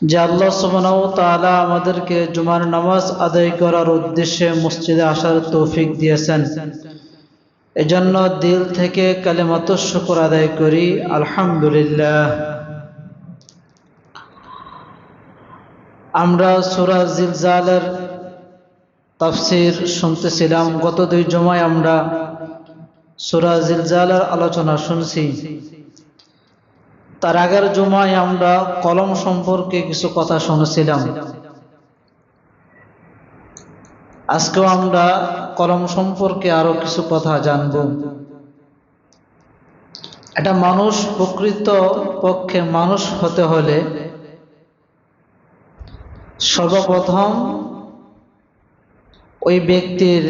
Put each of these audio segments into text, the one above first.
যে আল্লাহ সুবহানাহু ওয়া তাআলা আমাদেরকে জুমার নামাজ আদায় করার উদ্দেশ্যে মসজিদে আসার তৌফিক দিয়েছেন, এজন্য দিল থেকে কালিমাতুশ শুকর আদায় করি আলহামদুলিল্লাহ। আমরা সূরা জিলজালের তাফসীর শুনতেছিলাম। গত দুই জুমায় আমরা সূরা জিলজালের আলোচনা শুনছি। তার আগের জুমায় আমরা কলম সম্পর্কে কিছু কথা শুনেছিলাম। আজকেও আমরা কলম সম্পর্কে আরো কিছু কথা জানব। এটা মানুষ, প্রকৃত পক্ষে মানুষ হতে হলে সর্বপ্রথম ওই ব্যক্তির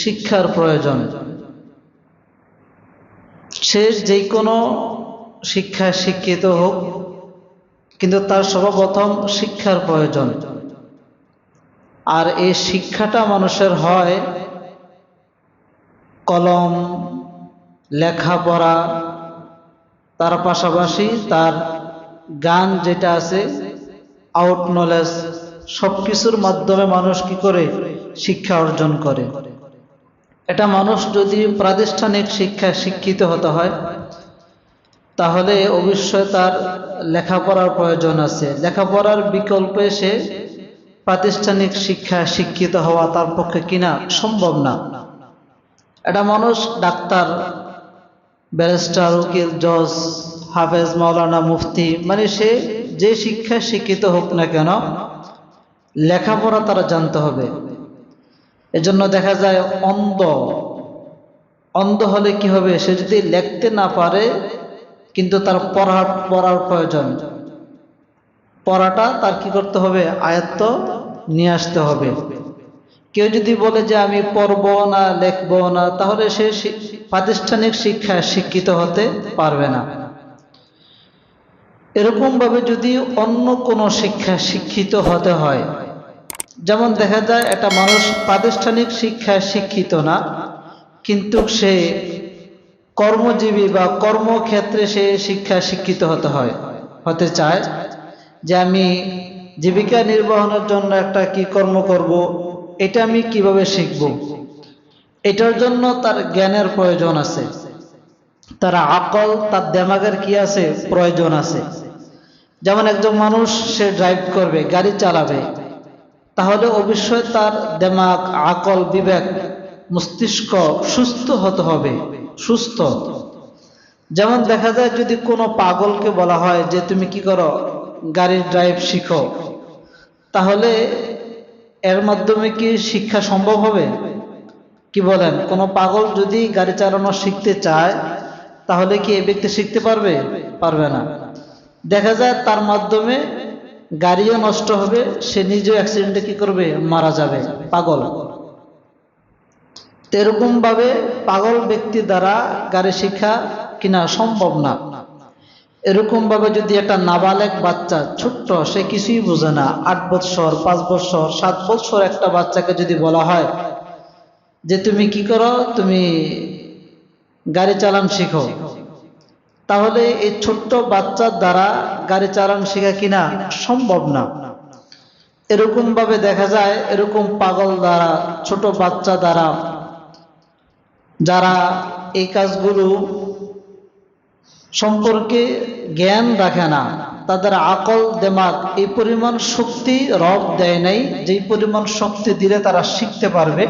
শিক্ষার প্রয়োজন। সে যে কোনো শিক্ষায় শিক্ষিত হোক, কিন্তু তার সর্বপ্রথম শিক্ষার প্রয়োজন। আর এই শিক্ষাটা মানুষের হয় কলম, লেখাপড়া, তার পাশাপাশি তার জ্ঞান যেটা আছে, আউট নলেজ, সবকিছুর মাধ্যমে মানুষ কি করে শিক্ষা অর্জন করে। এটা মানুষ যদি প্রাতিষ্ঠানিক শিক্ষায় শিক্ষিত হতে হয়, তাহলে অবশ্যই তার লেখাপড়ার প্রয়োজন আছে। লেখাপড়ার বিকল্পে সে প্রাতিষ্ঠানিক শিক্ষায় শিক্ষিত হওয়া তার পক্ষে কিনা সম্ভব না। এটা মানুষ ডাক্তার, ব্যারিস্টার, উকিল, জজ, হাফেজ, মাওলানা, মুফতি, মানে সে যে শিক্ষায় শিক্ষিত হোক না কেন, লেখাপড়া তারা জানতে হবে। এজন্য দেখা যায় অন্ধ হলে কি হবে, সে যদি লিখতে না পারে কিন্তু তার পড়ার প্রয়োজন। পড়াটা তার কি করতে হবে, আয়ত্ত নিয়ে আসতে হবে। কেউ যদি বলে যে আমি পড়বো না, লিখবো না, তাহলে সে প্রাতিষ্ঠানিক শিক্ষায় শিক্ষিত হতে পারবে না। এরকম ভাবে যদি অন্য কোনো শিক্ষায় শিক্ষিত হতে হয়, যেমন দেখা যায় একটা মানুষ প্রাতিষ্ঠানিক শিক্ষায় শিক্ষিত না, কিন্তু সে কর্মজীবী বা কর্মক্ষেত্রে সে শিক্ষায় শিক্ষিত হতে চায়, যে আমি জীবিকা নির্বাহনের জন্য একটা কি কর্ম করব, এটা আমি কিভাবে শিখব। এটার জন্য তার জ্ঞানের প্রয়োজন আছে, তার আকল, তার দেমাগের কি আছে, প্রয়োজন আছে। যেমন একজন মানুষ সে ড্রাইভ করবে, গাড়ি চালাবে, তাহলে অবশ্যই তার দেমাগ, আকল, বিবেক, মস্তিষ্ক সুস্থ হতে হবে, সুস্থ। যেমন দেখা যায় যদি কোনো পাগলকে বলা হয় যে তুমি কি করো, গাড়ির ড্রাইভ শিখো, তাহলে এর মাধ্যমে কি শিক্ষা সম্ভব হবে? কি বলেন? কোনো পাগল যদি গাড়ি চালানো শিখতে চায়, তাহলে কি এই ব্যক্তি শিখতে পারবে? পারবে না। দেখা যায় তার মাধ্যমে গাড়িও নষ্ট হবে, সে নিজেও অ্যাক্সিডেন্টে কি করবে, মারা যাবে, পাগল। এরকম ভাবে পাগল ব্যক্তি দ্বারা গাড়ি শিক্ষা কিনা সম্ভব না। এরকম ভাবে যদি একটা নাবালেগ বাচ্চা, ছোট্ট, সে কিছুই বোঝে না, 8 বছর, 5 বছর, 7 বছর একটা বাচ্চাকে যদি বলা হয় যে তুমি কি করো, তুমি গাড়ি চালান শিখো, তাহলে এই ছোট্ট বাচ্চার দ্বারা গাড়ি চালান শেখা কিনা সম্ভব না। এরকম ভাবে দেখা যায় এরকম পাগল দ্বারা, ছোট বাচ্চা দ্বারা, যারা এই কাজগুলো সম্পর্কে জ্ঞান রাখে না, তাদের আকল, দেমাগ এই পরিমাণ শক্তি রব দেয় নাই, যেই পরিমাণ শক্তি দিলে তারা শিখতে পারবে।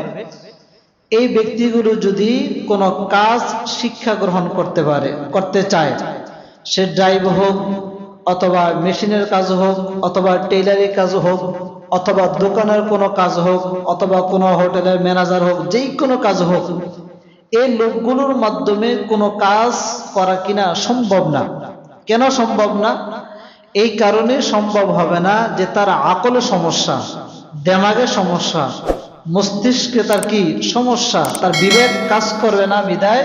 এই ব্যক্তিগুলো যদি কোনো কাজ শিক্ষা গ্রহণ করতে চায়, সে ড্রাইভ হোক, অথবা মেশিনের কাজ হোক, অথবা টেইলারের কাজ হোক, অথবা দোকানের কোনো কাজ হোক, অথবা কোনো হোটেলের ম্যানেজার হোক, যেই কোনো কাজ হোক, এই লোকগুলোর মাধ্যমে কোনো কাজ করা কিনা সম্ভব না। কেন সম্ভব না? এই কারণে সম্ভব হবে না যে তার আকলে সমস্যা, দেমাগের সমস্যা, মস্তিষ্কে তার কি সমস্যা, তার বিবেক কাজ করবে না, বিধায়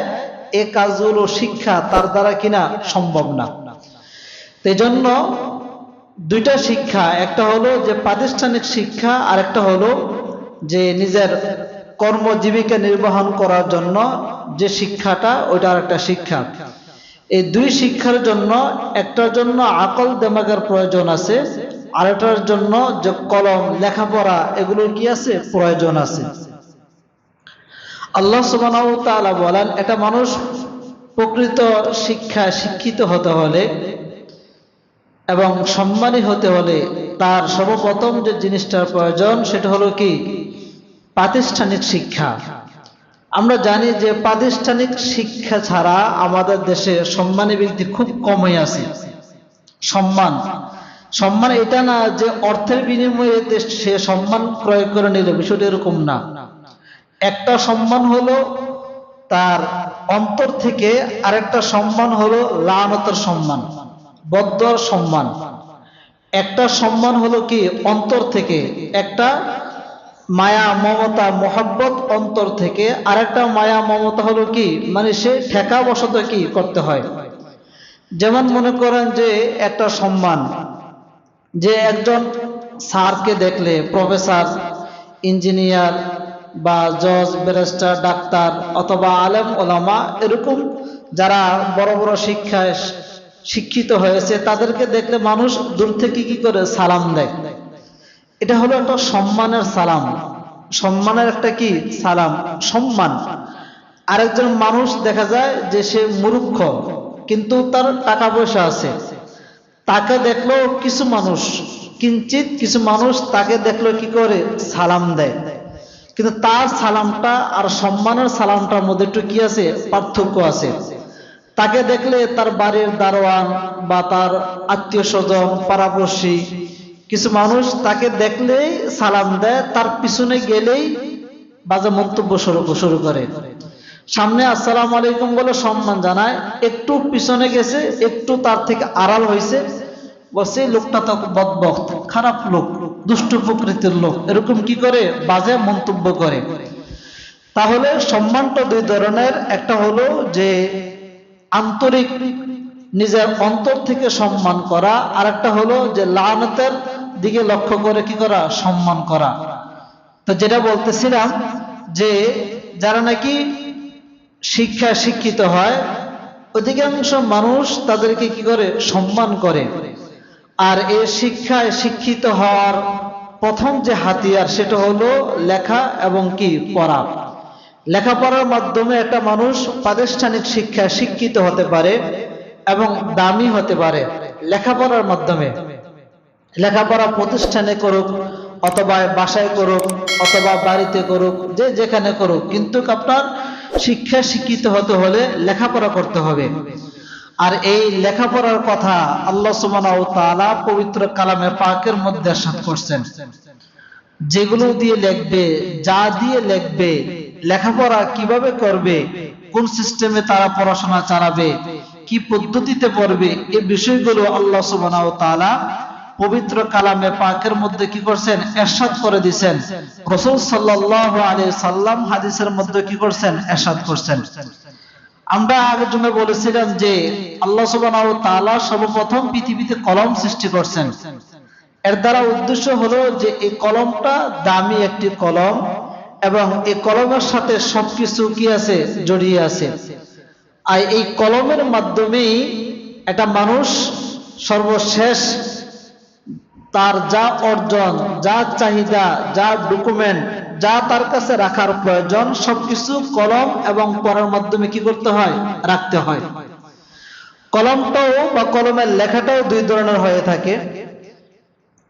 এই কাজগুলো শিক্ষা তার দ্বারা কিনা সম্ভব না। এই জন্য দুইটা শিক্ষা, একটা হলো যে প্রাতিষ্ঠানিক শিক্ষা, আর একটা হলো যে নিজের কর্মজীবিকা নির্বাহন করার জন্য যে শিক্ষাটা, ওইটার একটা শিক্ষা। এই দুই শিক্ষার জন্য, একটার জন্য আকল দেমাগের প্রয়োজন আছে, আরেকটার জন্য যে কলম লেখাপড়া এগুলোর কি আছে প্রয়োজন আছে। আল্লাহ সুবহানাহু ওয়া তাআলা বলেন এটা মানুষ প্রকৃত শিক্ষিত হতে হলে এবং সম্মানী হতে হলে তার সর্বপ্রথম যে জিনিসটার প্রয়োজন সেটা হলো কি প্রাতিষ্ঠানিক শিক্ষা। আমরা জানি যে প্রাতিষ্ঠানিক শিক্ষা ছাড়া আমাদের দেশে সম্মানী ব্যক্তি খুব কমই আছে। সম্মান এটা না যে অর্থের বিনিময়ে সে সম্মান ক্রয় করে নিল, বিষয়টা এরকম না। একটা সম্মান হলো তার অন্তর থেকে, আরেকটা সম্মান হলো লানতের সম্মান, বদদুয়ার সম্মান। একটা সম্মান হলো কি অন্তর থেকে, একটা মায়া মমতা মোহাব্বত অন্তর থেকে, আরেকটা মায়া মমতা হলো কি মানে সে ঠেকা বসত কি করতে হয়। যেমন মনে করেন যে একটা সম্মান, যে একজন স্যারকে দেখলে প্রফেসর, ইঞ্জিনিয়ার বা জজ, ব্যারিস্টার, ডাক্তার অথবা আলেম ওলামা এরকম যারা বড় বড় শিক্ষায় শিক্ষিত হয়েছে তাদেরকে দেখলে মানুষ দূর থেকে কি করে সালাম দেয়। এটা হলো একটা সম্মানের সালাম, সম্মানের একটা কি সালাম, সম্মান। আরেকজন মানুষ দেখা যায় যে সে মূর্খ কিন্তু তার টাকা পয়সা আছে, তাকে দেখলো কিছু মানুষ তাকে দেখলো কি করে সালাম দেয়, কিন্তু তার সালামটা আর সম্মানের সালামটার মধ্যে একটু কি আছে পার্থক্য আছে। তাকে দেখলে তার বাড়ির দারোয়ান বা তার আত্মীয় স্বজন পাড়াপড়শি কিছু মানুষ তাকে দেখলেই সালাম দেয়, তার পিছনে গেলেই বাজে মন্তব্য শুরু করে। সামনে আসসালামু আলাইকুম বলে সম্মান জানায়, একটু পিছনে গেছে, একটু তার থেকে আড়াল হয়েছে, বলছে লোকটা তো বদবক্ত, খারাপ লোক, দুষ্ট প্রকৃতির লোক, এরকম কি করে বাজে মন্তব্য করে। তাহলে সম্মানটা দুই ধরনের, একটা হলো যে আন্তরিক নিজের অন্তর থেকে সম্মান করা, আর একটা হলো যে লানতের দিকে লক্ষ্য করে কি করা সম্মান করা। তো যেটা বলতেছিলাম যে যারা নাকি শিক্ষিত হয় অধিকাংশ মানুষ তাদেরকে কি করে সম্মান করে। আর এই শিক্ষায় শিক্ষিত হওয়ার প্রথম যে হাতিয়ার সেটা হলো লেখা এবং কি পড়া। লেখাপড়ার মাধ্যমে একটা মানুষ প্রাতিষ্ঠানিক শিক্ষায় শিক্ষিত হতে পারে এবং দামি হতে পারে। লেখাপড়ার মাধ্যমে, লেখাপড়া প্রতিষ্ঠানে করুক অথবা বাসায় করুক অথবা বাড়িতে করুক, যে যেখানে করুক, কিন্তু আপনার শিক্ষিত হতে হলে লেখাপড়া করতে হবে। আর এই লেখাপড়ার কথা আল্লাহ সুবহানাহু ওয়া তাআলা পবিত্র কালামে পাকের মধ্যে ইরশাদ করছেন, যেগুলো দিয়ে লিখবে, যা দিয়ে লিখবে, লেখাপড়া কিভাবে করবে, কোন সিস্টেমে তারা পড়াশোনা চালাবে, কি পদ্ধতিতে পড়বে, এই বিষয়গুলো আল্লাহ সুবহানাহু ওয়া তাআলা পবিত্র কালামে পাকের মধ্যে কি করছেন ইরশাদ করে দিয়েছেন। রাসূল সাল্লাল্লাহু আলাইহি সাল্লাম হাদিসের মধ্যে কি করছেন ইরশাদ করছেন। আমরা আগের জন্য বলেছিলাম যে আল্লাহ সুবহানাহু ওয়া তাআলা সর্বপ্রথম পৃথিবীতে কলম সৃষ্টি করছেন। এর দ্বারা উদ্দেশ্য হলো যে এই কলমটা দামি একটি কলম এবং এই কলমের সাথে সবকিছু কি আছে জড়িয়ে আছে। আর এই কলমের মাধ্যমেই একটা মানুষ সর্বশেষ তার যা অর্জন, যা চাহিদা, যা ডকুমেন্ট, যা তার কাছে রাখার প্রয়োজন সবকিছু কলম এবং পড়ার মাধ্যমে কি করতে হয় রাখতে হয়। কলমটাও বা কলমের লেখাটাও দুই ধরনের হয়ে থাকে।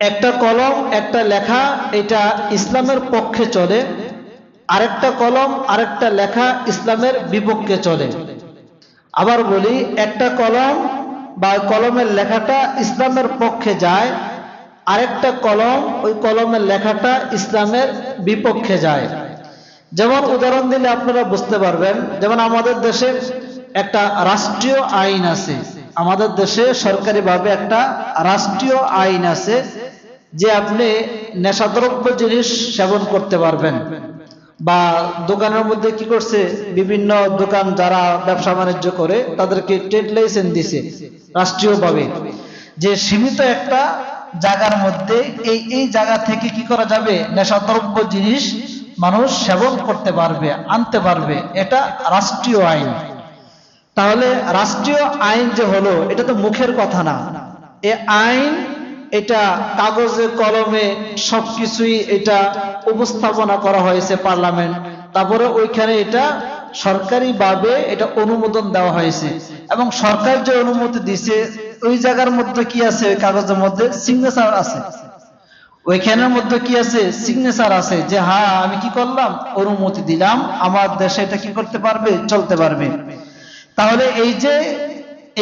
একটা কলম একটা লেখা এটা ইসলামের পক্ষে চলে, আরেকটা কলম আরেকটা লেখা ইসলামের বিপক্ষে চলে। আবার বলি, একটা কলম বা কলমের লেখাটা ইসলামের পক্ষে যায়, আরেকটা কলম ওই কলমের লেখাটা ইসলামের বিপক্ষে যায়। যেমন উদাহরণ দিলে আপনারা বুঝতে পারবেন, যেমন আমাদের দেশে একটা রাষ্ট্রীয় আইন আছে, আমাদের দেশে সরকারিভাবে একটা রাষ্ট্রীয় আইন আছে যে আপনি নেশাদ্রব্য জিনিস সেবন করতে পারবেন। বা দোকানের মধ্যে কি করছে, বিভিন্ন দোকান যারা ব্যবসা বাণিজ্য করে তাদেরকে ট্রেড লাইসেন্স দিছে রাষ্ট্রীয়ভাবে, যে সীমিত একটা জায়গার মধ্যে এই জায়গা থেকে কি করা যাবে, নেশাদ্রব্য জিনিস মানুষ সেবন করতে পারবে, আনতে পারবে, এটা রাষ্ট্রীয় আইন। তাহলে রাষ্ট্রীয় আইন যে হলো, এটা তো মুখের কথা না। এটা কাগজে কলমে সবকিছুই এটা উপস্থাপনা করা হয়েছে পার্লামেন্ট, তারপরে ওইখানে এটা সরকারিভাবে এটা অনুমোদন দেওয়া হয়েছে এবং সরকার যে অনুমতি দিছে ওই জায়গার মধ্যে কি আছে, ওই কাগজের মধ্যে সিগনেচার আছে, ওইখানের মধ্যে কি আছে, সিগনেচার আছে যে হ্যাঁ আমি কি করলাম, অনুমতি দিলাম, আমার দেশে এটা কি করতে পারবে, চলতে পারবে। তাহলে এই যে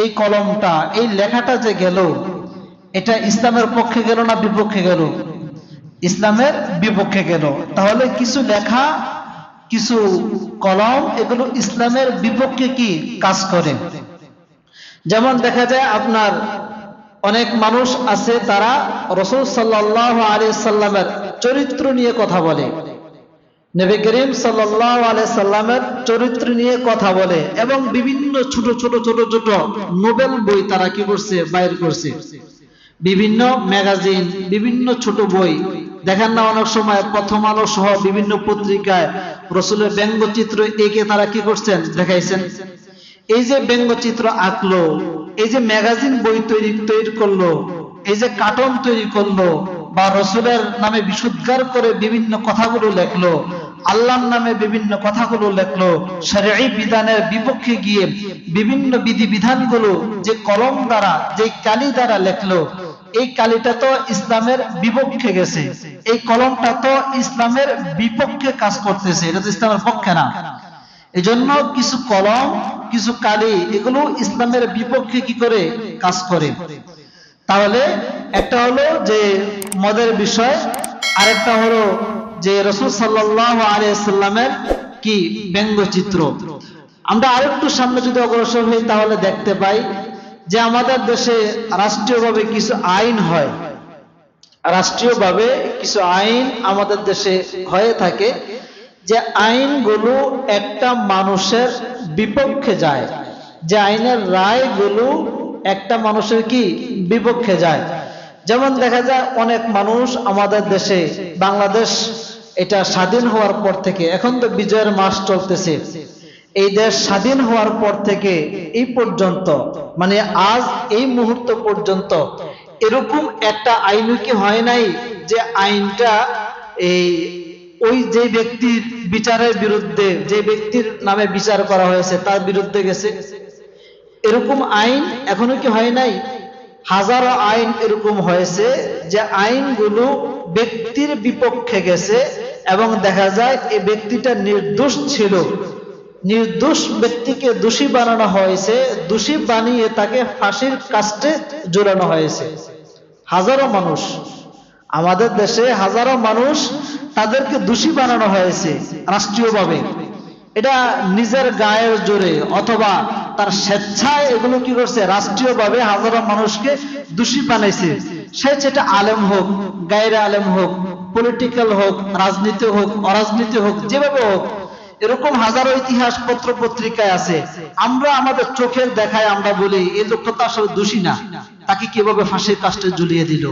এই কলমটা, এই লেখাটা যে গেল, এটা ইসলামের পক্ষে গেল না বিপক্ষে গেল? ইসলামের বিপক্ষে গেল। তাহলে কিছু লেখা, কিছু কলম, এগুলো ইসলামের বিপক্ষে কি কাজ করে। যেমন দেখা যায় আপনার অনেক মানুষ আছে তারা রাসূল সাল্লাল্লাহু আলাইহি সাল্লামের চরিত্র নিয়ে কথা বলে, নবী করিম সাল্লাল্লাহু আলাইহি সাল্লামের চরিত্র নিয়ে কথা বলে এবং বিভিন্ন ছোট ছোট ছোট ছোট নোবেল বই তারা কি করছে, বাইর করছে, বিভিন্ন ম্যাগাজিন, বিভিন্ন ছোট বই। দেখেন না অনেক সময় প্রথম আলো সহ বিভিন্ন পত্রিকায় রাসূলের ব্যঙ্গচিত্র এঁকে তারা কি করছেন, দেখাইছেন। এই যে ব্যঙ্গচিত্র আঁকলো, এই যে ম্যাগাজিন বই তৈরি করলো, এই যে কার্টুন তৈরি করলো, বা রাসূলের নামে বিশুদ্ধার করে বিভিন্ন কথাগুলো লেখলো, আল্লাহর নামে বিভিন্ন কথাগুলো লেখলো, শরঈ বিধানের বিপক্ষে গিয়ে বিভিন্ন বিধিবিধানগুলো যে কলম দ্বারা, যে কালি দ্বারা লেখলো, এই কালিটা তো ইসলামের বিপক্ষে গেছে, এই কলমটা তো ইসলামের বিপক্ষে কাজ করতেছে, এটা তো ইসলামের পক্ষে না। এজন্য কিছু কলম, কিছু কালি, এগুলো ইসলামের বিপক্ষে কি করে কাজ করে। তাহলে একটা হলো যে মদের বিষয়, আরেকটা হলো যে রাসূল সাল্লাল্লাহু আলাইহি সাল্লামের কি ব্যঙ্গচিত্র। আমরা আরেকটু সামনে যদি অগ্রসর হই তাহলে দেখতে পাই যে আমাদের দেশে রাষ্ট্রীয়ভাবে কিছু আইন হয়, রাষ্ট্রীয়ভাবে কিছু আইন আমাদের দেশে হয়ে থাকে, যে আইনগুলো একটা মানুষের বিপক্ষে যায়, যে আইনের রায়গুলো একটা মানুষের কি বিপক্ষে যায়। যেমন দেখা যায় অনেক মানুষ আমাদের দেশে, বাংলাদেশ এটা স্বাধীন হওয়ার পর থেকে, এখন তো বিজয়ের মাস চলতেছে, এই দেশ স্বাধীন হওয়ার পর থেকে এই পর্যন্ত, মানে আজ এই মুহূর্ত পর্যন্ত এরকম একটা আইন কি হয় নাই যে আইনটা এই ওই যে ব্যক্তির বিচারের বিরুদ্ধে, যে ব্যক্তির নামে বিচার করা হয়েছে তার বিরুদ্ধে গেছে। এরকম আইন এখনো কি হয় নাই? হাজারো আইন এরকম হয়েছে যে আইনগুলো ব্যক্তির বিপক্ষে গেছে এবং দেখা যায় এই ব্যক্তিটা নির্দোষ ছিল, নির্দোষ ব্যক্তিকে দোষী বানানো হয়েছে, দোষী বানিয়ে তাকে ফাঁসির কাস্টে ঝুলানো হয়েছে। হাজারো মানুষ আমাদের দেশে, হাজারো মানুষ তাদেরকে দোষী বানানো হয়েছে রাষ্ট্রীয়ভাবে, এটা নিজের গায়ের জোরে অথবা তার স্বেচ্ছায় এগুলো কি করছে, রাষ্ট্রীয়ভাবে হাজারো মানুষকে দোষী বানাইছে। সে সেটা আলেম হোক, গায়রে আলেম হোক, পলিটিক্যাল হোক, রাজনীতি হোক, অরাজনীতি হোক, যেভাবে হোক, এরকম হাজারো ইতিহাস পত্র পত্রিকায় আছে। আমরা আমাদের চোখের দেখায় আমরা বলি এই লোকটা তো আসলে দোষী না, তাকে কিভাবে ফাঁসির কাস্টে ঝুলিয়ে দিল,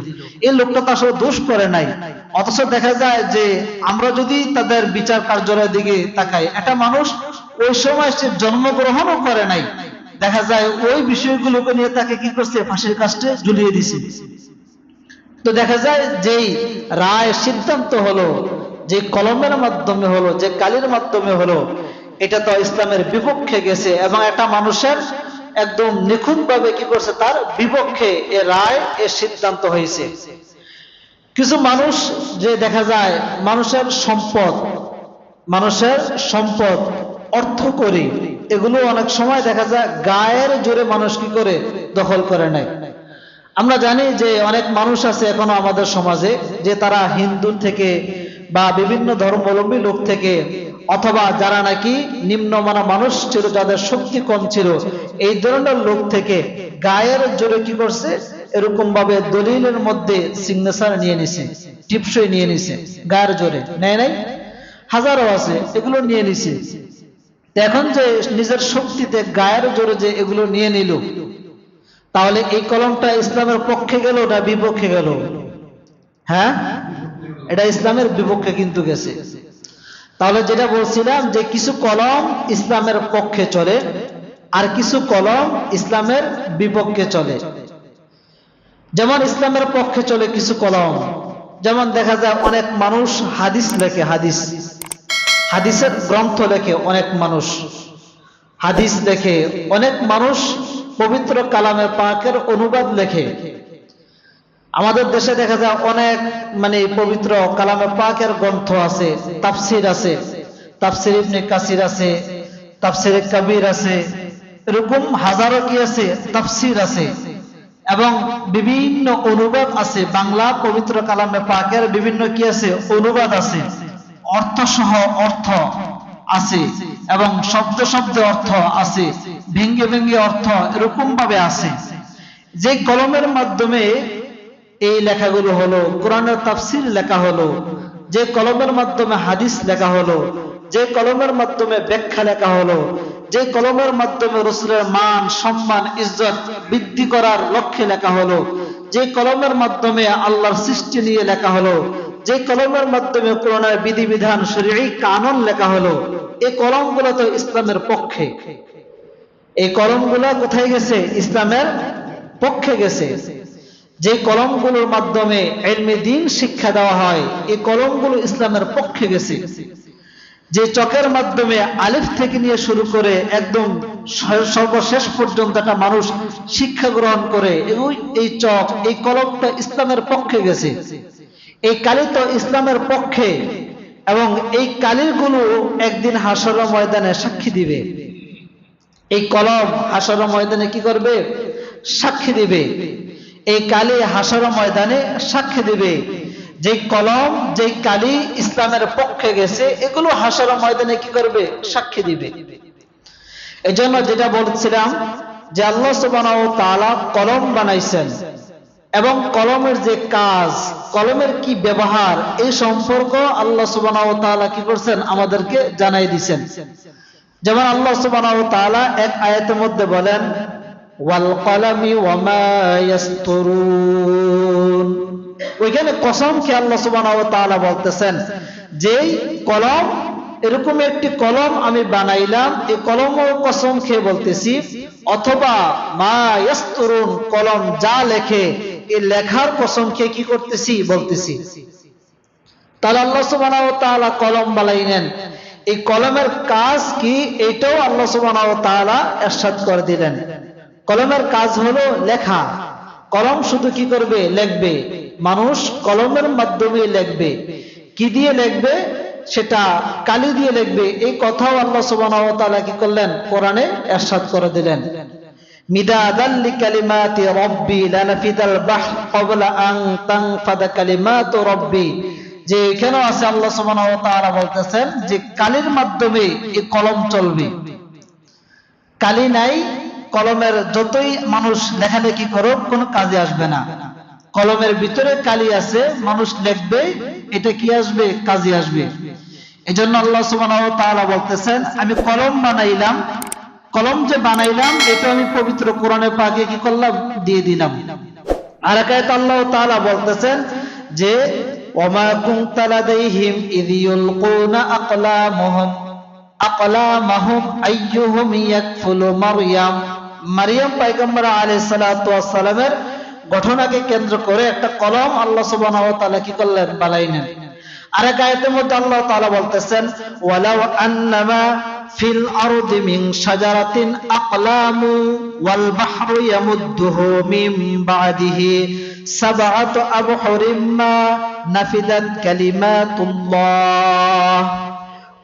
এই লোকটা তো আসলে দোষ করে নাই। অথচ দেখা যায় যে আমরা যদি তাদের বিচার কার্যালয়ের দিকে তাকাই, একটা মানুষ ওই সময় সে জন্মগ্রহণও করে নাই, দেখা যায় ওই বিষয়গুলোকে নিয়ে তাকে কি করছে, ফাঁসির কাস্টে ঝুলিয়ে দিছে। তো দেখা যায় যেই রায় সিদ্ধান্ত হলো, যে কলমের মাধ্যমে হলো, যে কালির মাধ্যমে হলো, এটা তো ইসলামের বিপক্ষে গেছে এবং একটা মানুষের একদম নিখুঁতভাবে কি করছে, তার বিপক্ষে এ রায়, এ সিদ্ধান্ত হয়েছে। কিছু মানুষ যে দেখা যায় মানুষের সম্পদ, মানুষের সম্পদ, অর্থ করি, এগুলো অনেক সময় দেখা যায় গায়ের জোরে মানুষ কি করে দখল করে নেয়। আমরা জানি যে অনেক মানুষ আছে এখনো আমাদের সমাজে যে তারা হিন্দু থেকে বা বিভিন্ন ধর্মাবলম্বী লোক থেকে, অথবা যারা নাকি নিম্নমানের মানুষ ছিল, যাদের শক্তি কম ছিল, এই ধরনের লোক থেকে গায়ের জোরে কি করছে, এরকম ভাবে দলিলের মধ্যে সিগনেচার নিয়ে নিছে, টিপসই নিয়ে নিছে, গায়ের জোরে নেয় নাই, হাজারো আছে, এগুলো নিয়ে নিছে। এখন যে নিজের শক্তিতে গায়ের জোরে যে এগুলো নিয়ে নিল, তাহলে এই কলমটা ইসলামের পক্ষে গেল না বিপক্ষে গেল? হ্যাঁ, এটা ইসলামের বিপক্ষে কিন্তু গেছে। তাহলে যেটা বলছিলাম যে কিছু কলম ইসলামের পক্ষে চলে আর কিছু কলম ইসলামের বিপক্ষে চলে। যেমন ইসলামের পক্ষে চলে কিছু কলম, যেমন দেখা যায় অনেক মানুষ হাদিস লেখে, হাদিসের গ্রন্থ লেখে, অনেক মানুষ হাদিস লেখে, অনেক মানুষ পবিত্র কালামে পাকের অনুবাদ লেখে। আমাদের দেশে দেখা যায় অনেক পবিত্র কালামে পাকের গ্রন্থ আছে, তাফসির আছে, তাফসির ইবনে কাসির আছে, তাফসির কবির আছে, এরকম হাজারো কি আছে তাফসির আছে, এবং বিভিন্ন অনুবাদ আছে। বাংলা পবিত্র কালামে পাকের বিভিন্ন কি আছে অনুবাদ আছে, অর্থ সহ অর্থ আছে, এবং শব্দ শব্দ অর্থ আছে, ভেঙ্গে ভেঙ্গে অর্থ এরকম ভাবে আছে। যে কলমের মাধ্যমে এই লেখাগুলো হলো, কোরআনের তাফসির লেখা হলো, যে কলমের মাধ্যমে হাদিস লেখা হলো, যে কলমের মাধ্যমে ব্যাখ্যা লেখা হলো, যে কলমের মাধ্যমে রাসূলের মান সম্মান ইজ্জত বৃদ্ধি করার লক্ষ্যে লেখা হলো, যে কলমের মাধ্যমে আল্লাহর সৃষ্টি নিয়ে লেখা হলো, যে কলমের মাধ্যমে কোরআনের বিধিবিধান শরীয়ী কানুন লেখা হলো, এই কলমগুলো তো ইসলামের পক্ষে। এই কলমগুলো কোথায় গেছে? ইসলামের পক্ষে গেছে। যে কলমগুলোর মাধ্যমে ইলমে দ্বীন শিক্ষা দেওয়া হয়, এই কলমগুলো ইসলামের পক্ষে গেছে। যে চকের মাধ্যমে আলিফ থেকে নিয়ে শুরু করে একদম সর্বশেষ পর্যন্ত একটা মানুষ শিক্ষা গ্রহণ করে, এই চক, এই কলমটা ইসলামের পক্ষে গেছে। এই কালি তো ইসলামের পক্ষে, এবং এই কালিগুলো একদিন হাশরের ময়দানে সাক্ষী দিবে। এই কলম হাশরের ময়দানে কি করবে? সাক্ষী দিবে। এই কালি হাশরের ময়দানে সাক্ষী দিবে। যে কলম, যে কালি ইসলামের পক্ষে গেছে, এগুলো হাশরের ময়দানে কি করবে? সাক্ষী দিবে। এজন্য যেটা বলছিলাম যে আল্লাহ সুবহানাহু ওয়া তাআলা কলম বানাইছেন, এবং কলমের যে কাজ, কলমের কি ব্যবহার, এই সম্পর্ক আল্লাহ সুবহানাহু ওয়া তাআলা কি করছেন? আমাদেরকে জানাই দিয়েছেন। যেমন আল্লাহ সুবহানাহু ওয়া তাআলা এক আয়াতের মধ্যে বলেন, ওয়াল কলামি ওয়া মা ইয়াসতুরুন। ওইখানে কসমকে আল্লাহ সুবহানাহু ওয়া তাআলা বলতেছেন যে কলম, এরকম একটি কলম আমি বানাইলাম, এই কলমের কসম খেয়ে বলতেছি, অথবা মা ইয়াসতুরুন, কলম যা লেখে, এই লেখার কসম খেয়ে কি করতেছি? বলতেছি। তাহলে আল্লাহ সুবহানাহু ওয়া তাআলা কলম বানাইলেন, এই কলমের কাজ কি, এটাও আল্লাহ সুবহানাহু ওয়া তাআলা ইরশাদ করে দিলেন। কলমের কাজ হলো লেখা। কলম শুধু কি করবে? লিখবে। মানুষ কলমের মাধ্যমে লিখবে। কি দিয়ে লিখবে? সেটা কালি দিয়ে লিখবে। এই কথাও আল্লাহ সুবহানাহু ওয়া তাআলা কি করলেন? কোরআনে ইরশাদ করে দিলেন, মিদাদাল লিকালিমাতি রাব্বি লানাফিদাল বাহর ক্বাবলা আন তানফাদা কালিমাতু রাব্বি। যে এখানে আছে আল্লাহ সুবহানাহু ওয়া তাআলা বলতেছেন যে কালির মাধ্যমে এই কলম চলবে। কালি নাই, কলমের যতই মানুষ লেখালেখি করুক কোনো কাজে আসবে না। কলমের ভিতরে কালি আছে, মানুষ লিখবে, এটা কি আসবে? কাজে আসবে। এজন্য আল্লাহ সুবহানাহু ওয়া তাআলা বলতেছেন, আমি কলম বানাইলাম, কলম যে বানাইলাম এটা আমি পবিত্র কোরআনে পাকে কি করলাম? দিয়ে দিলাম। আর এক আয়াতে আল্লাহ তাআলা বলতেছেন যে ওয়ামা কুনতা লাদাইহিম ইয ইউলকুনা আকলামাহুম আইয়ুহুম ইয়াকফুলু মারইয়াম। মারইয়াম পয়গম্বর আলাইহিস সালাতু ওয়াস সালামের ঘটনাকে কেন্দ্র করে একটা কলম আল্লাহ সুবহানাহু ওয়া তাআলা কি করলেন? বানাইলেন। আর এক আয়াতের মধ্যে আল্লাহ তাআলা বলতেছেন, ওয়ালাউ আন্নামা ফিল আরদি মিন শাজারাতিন আকলামু ওয়াল বাহরু ইয়ামুদ্দুহু মিন বাদিহি সাবআতু আবহুরিম মা নাফিদাত কালিমাতুল্লাহ।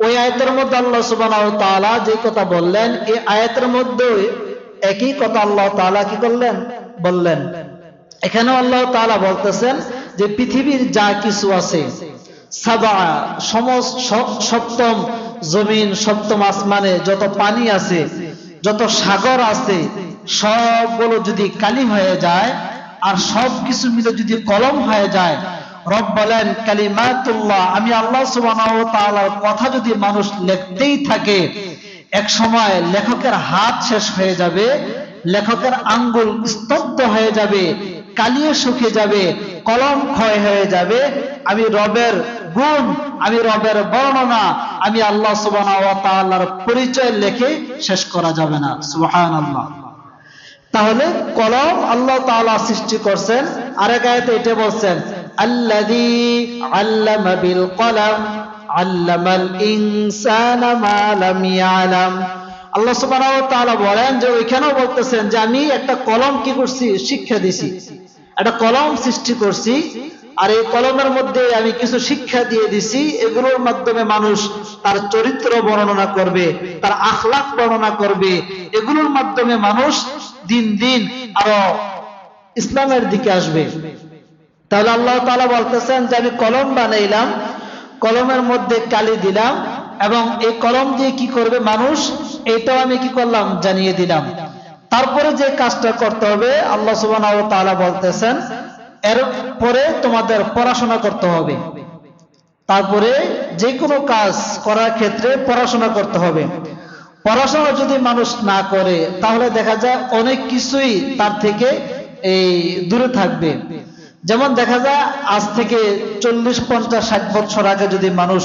ওই আয়াতের মধ্যে আল্লাহ সুবহানাহু ওয়া তাআলা যে কথা বললেন, এই আয়াতের মধ্যে একই কথা আল্লাহ তাআলা কি করলেন? বললেন। এখানেও আল্লাহ তাআলা বলতেছেন যে পৃথিবীর যা কিছু আছে, সপ্তম জমিন, সপ্তম আসমানে যত পানি আছে, যত সাগর আছে, সবগুলো যদি কালি হয়ে যায় আর সবকিছু মিলে যদি কলম হয়ে যায়, রব বলেন কালিমাতুল্লাহ, আমি আল্লাহ সুবহানাহু ওয়া তাআলার কথা যদি মানুষ লিখতেই থাকে, এক সময় লেখকের হাত শেষ হয়ে যাবে, লেখকের আঙ্গুল স্তব্ধ হয়ে যাবে, কালিয়ে শুকিয়ে যাবে, কলম ক্ষয় হয়ে যাবে। আমি রবের গুণ, আমি রবের বর্ণনা, আমি আল্লাহ সুবহানাহু ওয়া তাআলার পরিচয় লিখে শেষ করা যাবে না। সুবহানাল্লাহ। তাহলে কলম আল্লাহ তাআলা সৃষ্টি করছেন। আরেক আয়াতে এটা বলছেন, আল্লাযী আল্লামা বিল কলম আল্লামাল ইনসানা মা লাম ইয়ালাম। আল্লাহ সুবহানাহু ওয়া তাআলা বলেন যে ওইখানেও বলতেছেন যে আমি একটা কলম কি করছি, শিক্ষা দিছি, একটা কলম সৃষ্টি করছি, আর এই কলমের মধ্যে আমি কিছু শিক্ষা দিয়ে দিছি। এগুলোর মাধ্যমে মানুষ তার চরিত্র বর্ণনা করবে, তার আখলাক বর্ণনা করবে। এগুলোর মাধ্যমে মানুষ দিন দিন আরো ইসলামের দিকে আসবে। তাহলে আল্লাহ তাআলা বলতেছেন যে আমি কলম বানাইলাম, কলমের মধ্যে কালি দিলাম, এবং এই কলম দিয়ে কি করবে মানুষ, এটাও আমি কি করলাম, জানিয়ে দিলাম। তারপরে যে কাজটা করতে হবে আল্লাহ সুবহানাহু ওয়া তাআলা বলতেছেন, এরপরে তোমাদের পড়াশোনা করতে হবে। তারপরে যে কোনো কাজ করার ক্ষেত্রে পড়াশোনা করতে হবে। পড়াশোনা যদি মানুষ না করে তাহলে দেখা যায় অনেক কিছুই তার থেকে এই দূরে থাকবে। যেমন দেখা যায় আজ থেকে 40, 50, 60 বছর আগে যদি মানুষ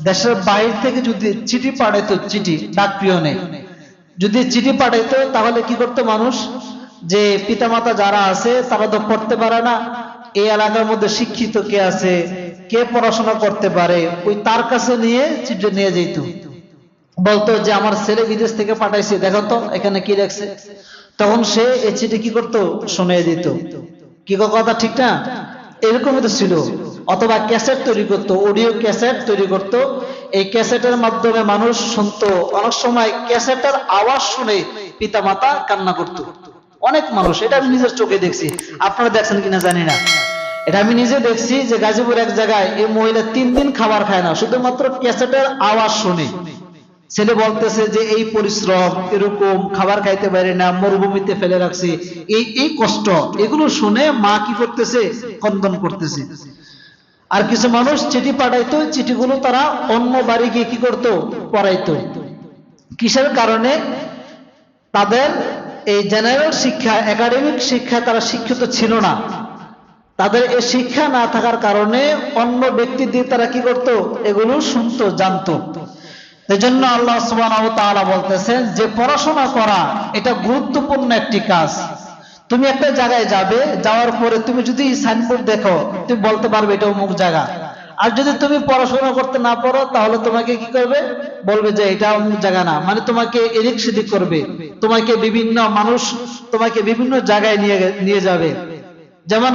দেশের বাইরে থেকে যদি চিঠি পাঠাইতো, চিঠি ডাক পিয়নে যদি চিঠি পাঠাইতো, তাহলে কি করতো মানুষ, যে পিতামাতা যারা আছে তারা তো পড়তে পারে না, এই এলাকার মধ্যে শিক্ষিত কে আছে, কে পড়াশোনা করতে পারে, ওই তার কাছে নিয়ে চিঠি নিয়ে যেত, বলতো যে আমার ছেলে বিদেশ থেকে পাঠাইছে, দেখো তো এখানে কি লেখছে। তখন সে এই চিঠি কি করতো, শুনিয়ে দিত। কি কথা ঠিক না? এরকমই তো ছিল। অথবা ক্যাসেট তৈরি করতো, অডিও ক্যাসেট তৈরি করতো। এই ক্যাসেটের মাধ্যমে মানুষ শুনতো। অনেক সময় ক্যাসেটের আওয়াজ শুনে পিতামাতা কান্না করতো। অনেক মানুষ, এটা আমি নিজের চোখে দেখছি, আপনারা দেখছেন কিনা জানি না। এটা আমি নিজে দেখছি যে গাজীপুর এক জায়গায় এই মহিলা 3 দিন খাবার খায় না, শুধুমাত্র ক্যাসেটের আওয়াজ শুনে। ছেলে বলতেছে যে এই পরিশ্রম, এরকম খাবার খাইতে পারে না, মরুভূমিতে ফেলে রাখছে, এই কষ্ট, এগুলো শুনে মা কি করতেছে, কন্দন করতেছে। আর কিছু মানুষ চিঠি পাঠাইতো, চিঠিগুলো তারা অন্য বাড়ি গিয়ে কি করতো, পড়াইতো। কিসের কারণে? তাদের এই জেনারেল শিক্ষা, একাডেমিক শিক্ষা তারা শিক্ষিত ছিল না। তাদের এই শিক্ষা না থাকার কারণে অন্য ব্যক্তি দিয়ে তারা কি করতো, এগুলো শুনতো, জানতো। এজন্য আল্লাহ সুবহানাহু ওয়া তাআলা বলতেছেন যে পড়াশোনা করা এটা গুরুত্বপূর্ণ একটি কাজ। তুমি একটা জায়গায় যাবে, যাওয়ার পরে তুমি যদি সাইনবোর্ড দেখো, তুমি বলতে পারবে এটা অমুক জায়গা। আর যদি তুমি পড়াশোনা করতে না পারো, তাহলে তোমাকে কি করবে, বলবে যে এটা অমুক জায়গা না, মানে তোমাকে এদিক সেদিক করবে, তোমাকে বিভিন্ন মানুষ তোমাকে বিভিন্ন জায়গায় নিয়ে যাবে। যেমন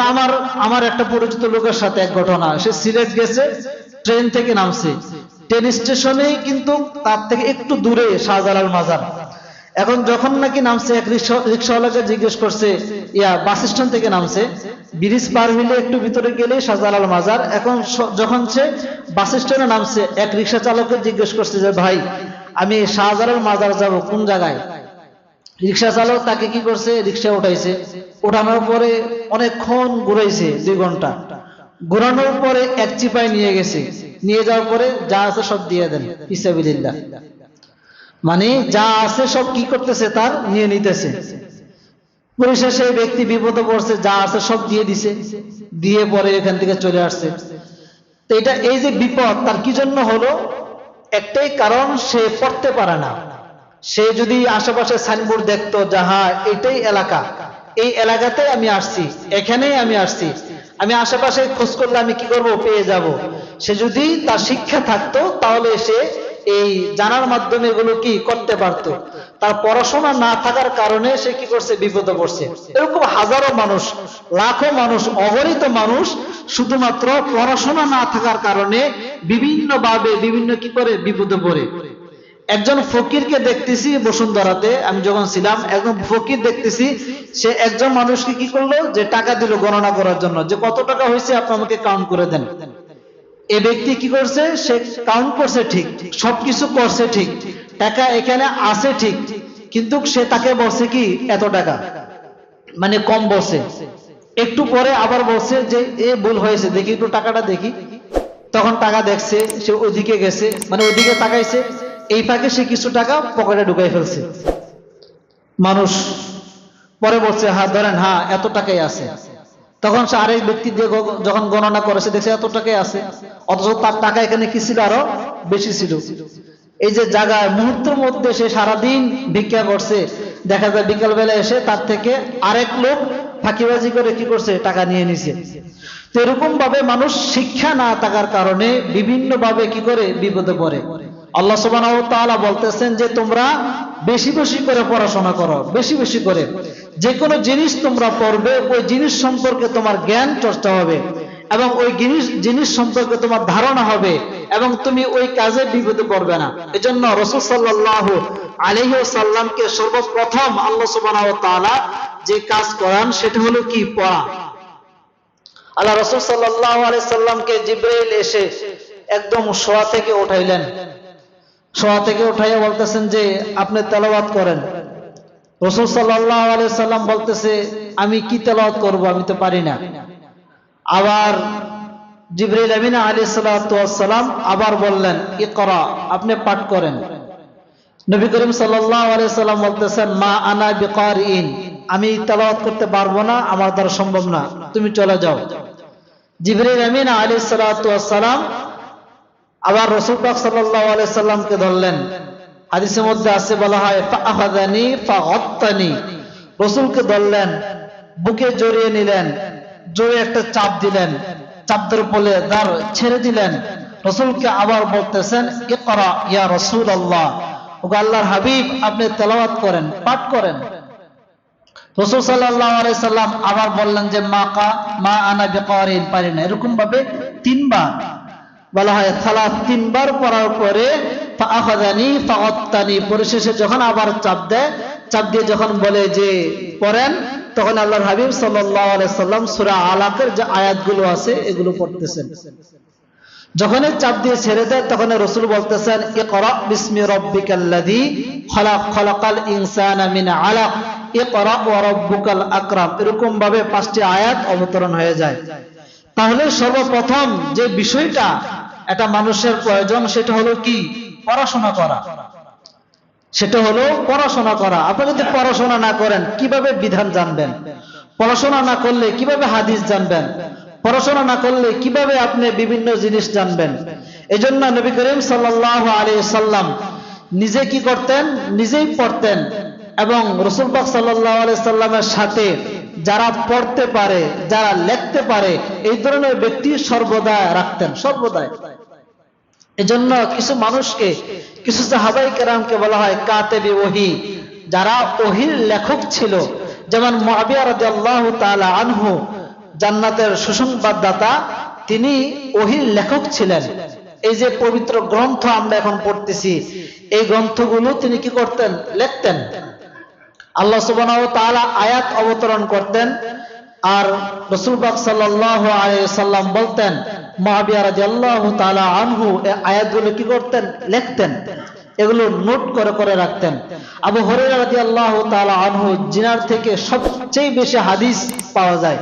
আমার একটা পরিচিত লোকের সাথে এক ঘটনা, সে সিলেট গেছে, ট্রেন থেকে নামছে, ট্রেন স্টেশনে কিন্তু তার থেকে একটু দূরে শাহজালাল মাজার। এখন যখন নাকি নামছে, এক রিক্সাওয়ালাকে জিজ্ঞেস করছে, বাস স্ট্যান্ড থেকে নামছে, ব্রিজ পার হইলে একটু ভিতরে গেলে শাহজালাল মাজার। এখন যখন সে বাস স্ট্যান্ডে নামছে, এক রিক্সা চালককে জিজ্ঞেস করছে যে ভাই আমি শাহজালাল মাজার যাব, কোন জায়গায়? রিক্সা চালক তাকে কি করছে, রিক্সা উঠাইছে, উঠানোর পরে অনেকক্ষণ ঘুরাইছে, 2 ঘন্টা ঘুরানোর পরে এক চিপায় নিয়ে গেছে। নিয়ে যাওয়ার পরে যা আছে সব দিয়ে দেন ফিসাবিলিল্লাহ, মানে যা আছে সব কি করতেছে, তার নিয়ে নিতেছে। পরিশেষে এই ব্যক্তি বিপদে পড়ছে, যা আছে সব দিয়ে দিছে, দিয়ে পরে এখান থেকে চলে আসছে। তো এটা, এই যে বিপদ তার কি জন্য হলো, একটাই কারণ, সে পড়তে পারে না। সে যদি আশেপাশে সাইনবোর্ড দেখতো, যাহা এটাই এলাকা, এই এলাকাতে আমি আসছি, এখানেই আমি আসছি, আমি আশেপাশে খোঁজ করলে আমি কি করব, পেয়ে যাব। সে যদি তার শিক্ষা থাকতো তাহলে সে এই জানার মাধ্যমে এগুলো কি করতে পারতো। তার পড়াশোনা না থাকার কারণে সে কি করছে, বিপদে পড়ছে। এরকম হাজারো মানুষ, লাখো মানুষ, অগণিত মানুষ শুধুমাত্র পড়াশোনা না থাকার কারণে বিভিন্ন ভাবে বিভিন্ন কি করে, বিপদে পড়ে। একজন ফকিরকে দেখতেছি বসুন্ধরাতে, আমি যখন ছিলাম, একজন ফকির দেখতেছি, সে একজন মানুষকে কি করলো, যে টাকা দিল গণনা করার জন্য, যে কত টাকা হয়েছে আপনি আমাকে কাউন্ট করে দেন। এ ব্যক্তি কি করছে, সে কাউন্ট করছে ঠিক, সবকিছু করছে ঠিক, টাকা এখানে আছে ঠিক, কিন্তু সে তাকে বলছে কি এত টাকা, মানে কম বলছে। একটু পরে আবার বলছে যে এ ভুল হয়েছে, দেখি একটু টাকাটা দেখি। তখন টাকা দেখছে, সে ওইদিকে গেছে, মানে ওইদিকে তাকাইছে, এই ফাঁকে সে কিছু টাকা পকেটে ঢুকাই ফেলছে। মানুষ পরে বলছে হ্যাঁ ধরেন, হ্যাঁ এত টাকাই আছে। তখন সে আরেক ব্যক্তি দিয়ে যখন গণনা করেছে, দেখছে এত টাকাই আছে, অথচ তার টাকা এখানে কি ছিল, আরো বেশি ছিল। এই যে জায়গায় মুহূর্তের মধ্যে সে সারাদিন ভিক্ষা করছে, দেখা যায় বিকালবেলা এসে তার থেকে আরেক লোক ফাঁকিবাজি করে কি করছে, টাকা নিয়ে নিছে। তো এরকম ভাবে মানুষ শিক্ষা না থাকার কারণে বিভিন্ন ভাবে কি করে বিপদে পড়ে। আল্লাহ সুবহানাহু ওয়া তাআলা বলতেছেন যে তোমরা বেশি বেশি করে পড়াশোনা করো, বেশি বেশি করে যে কোনো জিনিস তোমরা পড়বে, ওই জিনিস সম্পর্কে তোমার জ্ঞান চর্চা হবে এবং ওই জিনিস সম্পর্কে তোমার ধারণা হবে এবং তুমি ওই কাজে বিপদে পড়বে না। এজন্য রাসূল সাল্লাল্লাহু আলাইহি ওয়াসাল্লামকে সর্বপ্রথম আল্লাহ সুবহানাহু ওয়া তাআলা যে কাজ করান সেটা হলো কি, পড়া। আল্লাহ রাসূল সাল্লাল্লাহু আলাইহি সাল্লামকে জিবরাইল এসে একদম শোয়া থেকে উঠাইলেন। শোয়া থেকে উঠাইয়া বলতেছেন যে আপনি তেলাওয়াত করেন। রাসূল সাল্লাল্লাহু আলাইহি সাল্লাম বলতেছে আমি কি তেলাওয়াত করব, আমি তো পারি না। আবার জিবরাইল আমিন আলাইহিস সালাতু ওয়াস সালাম আবার বললেন ইকরা, আপনি পাঠ করেন। নবী করিম সাল্লাল্লাহু আলাইহি সাল্লাম বলতেছেন মা আনা বিকারিন, আমি তেলাওয়াত করতে পারবো না, আমার দ্বারা সম্ভব না, তুমি চলে যাও। জিবরাইল আমিন আলাইহিস সালাতু ওয়াস সালাম আবার রাসূল পাক সাল্লাল্লাহু আলাইহি সাল্লামকে ধরলেন। হাদিসের মধ্যে আছে, বলা হয় ফাআখাযানি ফাগাত্তানি, রাসূলকে ধরলেন, বুকে জড়িয়ে নিলেন, জোরে একটা চাপ দিলেন, চাপ দেওয়ার ফলে দাঁড় ছেড়ে দিলেন। রাসূলকে আবার বলতেছেন ইকরা ইয়া রাসূলুল্লাহ, ওগো আল্লাহর হাবিব আপনি তেলাওয়াত করেন, পাঠ করেন। রাসূল সাল্লাল্লাহু আলাইহি সাল্লাম আবার বললেন যে মা আনা বিকারিন, পারি না। এরকম ভাবে তিনবার বলা হয়, সালাত তিনবার পড়ার পরে ফাআখাযানি ফাগাত্তানি, পরিশেষে যখন আবার চাপ দেয়, চাপ দিয়ে যখন বলে যে পড়েন, তখন আল্লাহর হাবিব সাল্লাল্লাহু আলাইহি সাল্লাম সূরা আলাকের যে আয়াতগুলো আছে এগুলো পড়তেছেন। যখন চাপ দিয়ে ছেড়ে দেয় তখন রাসূল বলতেছেন ইকরা বিসমি রাব্বিকাল্লাযী খালাক খালাকাল ইনসানা মিন আলাক ইকরা ওয়া রাব্বুকাল আকরাম। এরকম ভাবে 5টি আয়াত অবতরণ হয়ে যায়। তাহলে সর্বপ্রথম যে বিষয়টা একটা মানুষের প্রয়োজন সেটা হলো কি, পড়াশোনা করা। সেটা হলো পড়াশোনা করা। আপনি যদি পড়াশোনা না করেন কিভাবে বিধান জানবেন? পড়াশোনা না করলে কিভাবে হাদিস জানবেন? পড়াশোনা না করলে কিভাবে আপনি বিভিন্ন জিনিস জানবেন? এজন্য নবী করিম সাল্লাল্লাহু আলাইহি সাল্লাম নিজে কি করতেন, নিজেই পড়তেন এবং রাসূল পাক সাল্লাল্লাহু আলাইহি সাল্লামের সাথে যারা পড়তে পারে, যারা লিখতে পারে, এই ধরনের ব্যক্তি সর্বদা রাখতেন, সর্বদাই। এজন্য কিছু মানুষকে, কিছু সাহাবায়ে কেরামকে বলা হয় কাতেবে ওহী, যারা ওহীর লেখক ছিল। যেমন মুআবিয়া রাদিয়াল্লাহু তাআলা আনহু, জান্নাতের সুসংবাদদাতা, তিনি ওহীর লেখক ছিলেন। এই যে পবিত্র গ্রন্থ আমরা এখন পড়তেছি, এই গ্রন্থগুলো তিনি কি করতেন, লিখতেন। আল্লাহ সুবহানাহু ওয়া তাআলা আয়াত অবতরণ করতেন আর রাসূল পাক সাল্লাল্লাহু আলাইহি সাল্লাম বলতেন, মুআবিয়া রাদিয়াল্লাহু তাআলা আনহু এই আয়াতগুলো কি করতেন, লিখতেন, এগুলো নোট করে করে রাখতেন। আবু হুরায়রা রাদিয়াল্লাহু তাআলা আনহু, জিনার থেকে সবচেয়ে বেশি হাদিস পাওয়া যায়,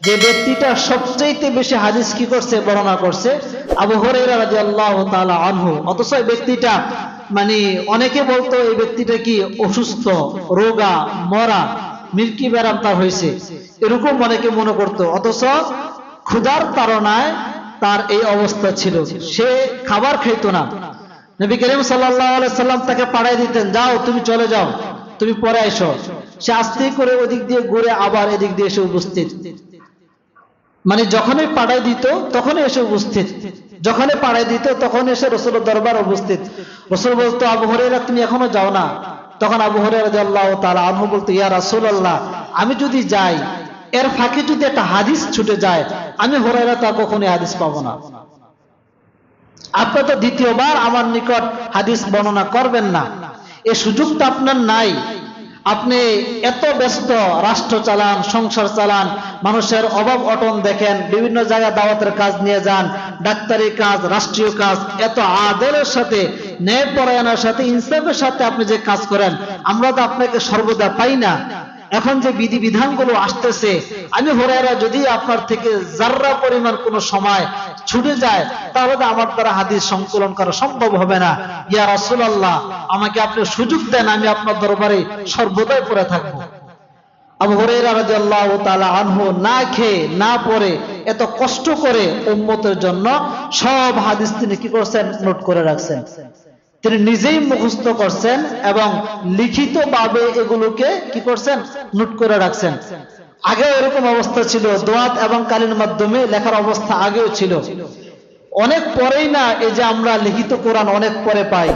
যে ব্যক্তিটা সবচেয়ে বেশি হাদিস কি করছে, বর্ণনা করছে, আবু হুরায়রা রাদিয়াল্লাহু তাআলা আনহু। অথচ এই ব্যক্তিটা মানে অনেকে বলতো এই ব্যক্তিটা কি অসুস্থ, রোগা, মরা, মির্কি ব্যারাম তার হয়েছে, এরকম অনেকে মনে করত। অথচ ক্ষুধার তাড়নায় তার এই অবস্থা ছিল, সে খাবার খাইতো না। নবী করিম সাল্লাল্লাহু আলাইহি সাল্লাম তাকে পাঠাই দিতেন, যাও তুমি চলে যাও, তুমি পরে এসো। সে আস্তে করে ওদিক দিয়ে ঘুরে আবার এদিক দিয়ে এসে উপস্থিত। মানে যখনই পাঠাই দিত তখনই এসে উপস্থিত, যখনই পাঠাই দিত তখন এসে রাসূলের দরবার উপস্থিত। রাসূল বলতো আবু হুরায়রা তুমি এখনো যাও না? তখন আবু হুরায়রা রাদিয়াল্লাহু তাআলা আনহু বলতো ইয়া রাসূলুল্লাহ, আমি যদি যাই এর ফাঁকে যদি একটা হাদিস ছুটে যায়, আমি হুরায়রা তা কখনোই হাদিস পাবো না। আপনি তো দ্বিতীয়বার আমার নিকট হাদিস বর্ণনা করবেন না, এই সুযোগটা আপনার নাই। আপনি এত ব্যস্ত, রাষ্ট্র চালান, সংসার চালান, মানুষের অভাব অটন দেখেন, বিভিন্ন জায়গায় দাওয়াতের কাজ নিয়ে যান, ডাক্তারি কাজ, রাষ্ট্রীয় কাজ, এত আদলের সাথে, ন্যায়পরায়ণের সাথে, ইনসাফের সাথে আপনি যে কাজ করেন, আমরা তো আপনাকে সর্বদা পাই না। এখন যে বিধিবিধানগুলো আসতেছে, আমি হুরায়রা যদি আপনার থেকে যাররা পরিমাণ কোনো সময় ছুটে যায়, তাহলে তো আমার দ্বারা হাদিস সংকলন করা সম্ভব হবে না। ইয়া রাসূলুল্লাহ, আমাকে আপনি সুযোগ দেন, আমি আপনার দরবারে সর্বদাই পড়ে থাকবো। আবু হুরায়রা রাদিয়াল্লাহু তাআলা আনহু না খেয়ে না পড়ে এত কষ্ট করে উম্মতের জন্য সব হাদিস তিনি কি করছেন, নোট করে রাখছেন। তিনি নিজেই মুখস্থ করছেন এবং লিখিতভাবে এগুলোকে কি করছেন, নোট করে রাখছেন। আগে এরকম অবস্থা ছিল, দোয়াত এবং কালির মাধ্যমে লেখার অবস্থা আগেও ছিল। অনেক পরেই না এই যে আমরা লিখিত কোরআন অনেক পরে পাই।